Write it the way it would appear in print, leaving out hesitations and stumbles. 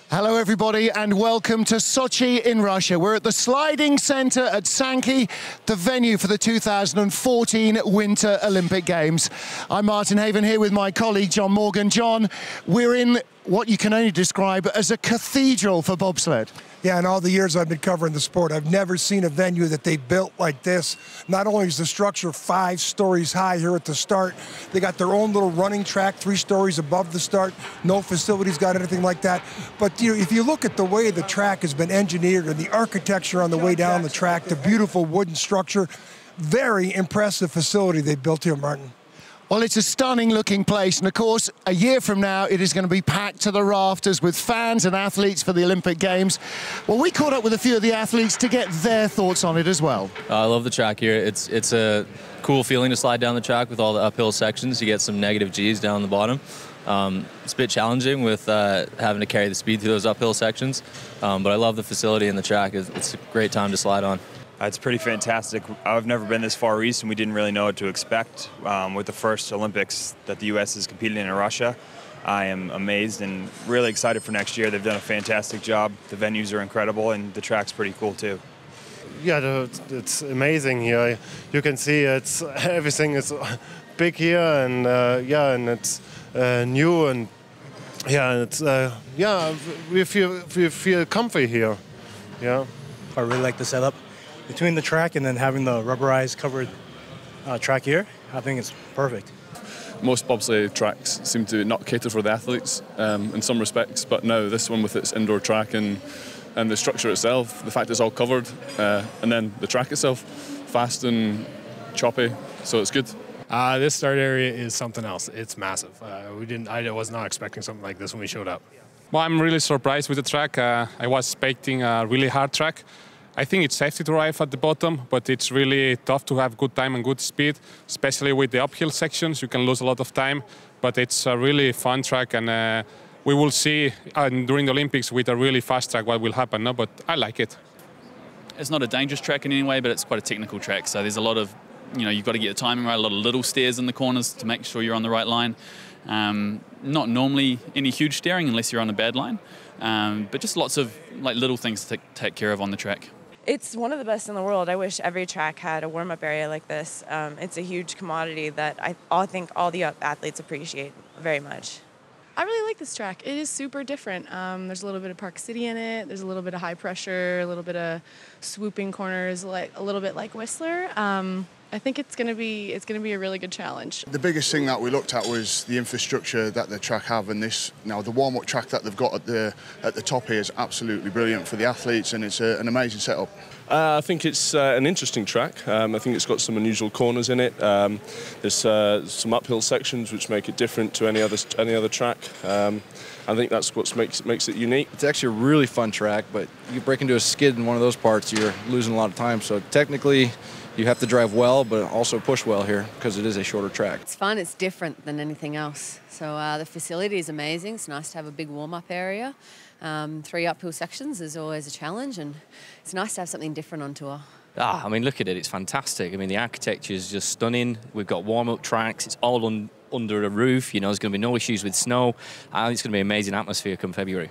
Hello everybody and welcome to Sochi in Russia. We're at the sliding centre at Sanki, the venue for the 2014 Winter Olympic Games. I'm Martin Haven here with my colleague John Morgan. John, we're in what you can only describe as a cathedral for bobsled. Yeah, in all the years I've been covering the sport, I've never seen a venue that they built like this. Not only is the structure 5 stories high here at the start, they got their own little running track 3 stories above the start. No facilities got anything like that. But if you look at the way the track has been engineered and the architecture on the way down the track, the beautiful wooden structure, very impressive facility they built here, Martin. Well, it's a stunning looking place, and of course, a year from now, it is going to be packed to the rafters with fans and athletes for the Olympic Games. Well, we caught up with a few of the athletes to get their thoughts on it as well. I love the track here. It's a cool feeling to slide down the track with all the uphill sections. You get some negative G's down the bottom. It's a bit challenging with having to carry the speed through those uphill sections, but I love the facility in the track. It's a great time to slide on. It's pretty fantastic. I've never been this far east, and we didn't really know what to expect with the first Olympics that the U.S. is competing in Russia. I am amazed and really excited for next year. They've done a fantastic job. The venues are incredible, and the track's pretty cool too. Yeah, it's amazing here. You can see everything is big here, and and it's new, and we feel comfy here. Yeah, I really like the setup. Between the track and then having the rubberized covered track here, I think it's perfect. Most bobsleigh tracks seem to not cater for the athletes in some respects, but now this one with its indoor track and the structure itself, the fact it's all covered, and then the track itself, fast and choppy, so it's good. This start area is something else. It's massive. I was not expecting something like this when we showed up. Well, I'm really surprised with the track. I was expecting a really hard track. I think it's safety to arrive at the bottom, but it's really tough to have good time and good speed, especially with the uphill sections. You can lose a lot of time, but it's a really fun track, and we will see during the Olympics with a really fast track what will happen, no? But I like it. It's not a dangerous track in any way, but it's quite a technical track, so there's a lot of, you've got to get the timing right, a lot of little stairs in the corners to make sure you're on the right line. Not normally any huge steering unless you're on a bad line, but just lots of little things to take care of on the track. It's one of the best in the world. I wish every track had a warm-up area like this. It's a huge commodity that I think all the athletes appreciate very much. I really like this track. It is super different. There's a little bit of Park City in it. There's a little bit of high pressure, a little bit of swooping corners, a little bit like Whistler. I think it's going to be a really good challenge. The biggest thing that we looked at was the infrastructure that the track have, and the warm-up track that they've got at the top here is absolutely brilliant for the athletes, and it's an amazing setup. I think it's an interesting track. I think it's got some unusual corners in it. There's some uphill sections which make it different to any other track. I think that's what makes it unique. It's actually a really fun track, but you break into a skid in one of those parts, you're losing a lot of time. So technically, you have to drive well, but also push well here because it is a shorter track. It's fun. It's different than anything else. So the facility is amazing. It's nice to have a big warm-up area. 3 uphill sections is always a challenge, and it's nice to have something different on tour. I mean, look at it. It's fantastic. I mean, the architecture is just stunning. We've got warm-up tracks. It's all under a roof. There's going to be no issues with snow. It's going to be an amazing atmosphere come February.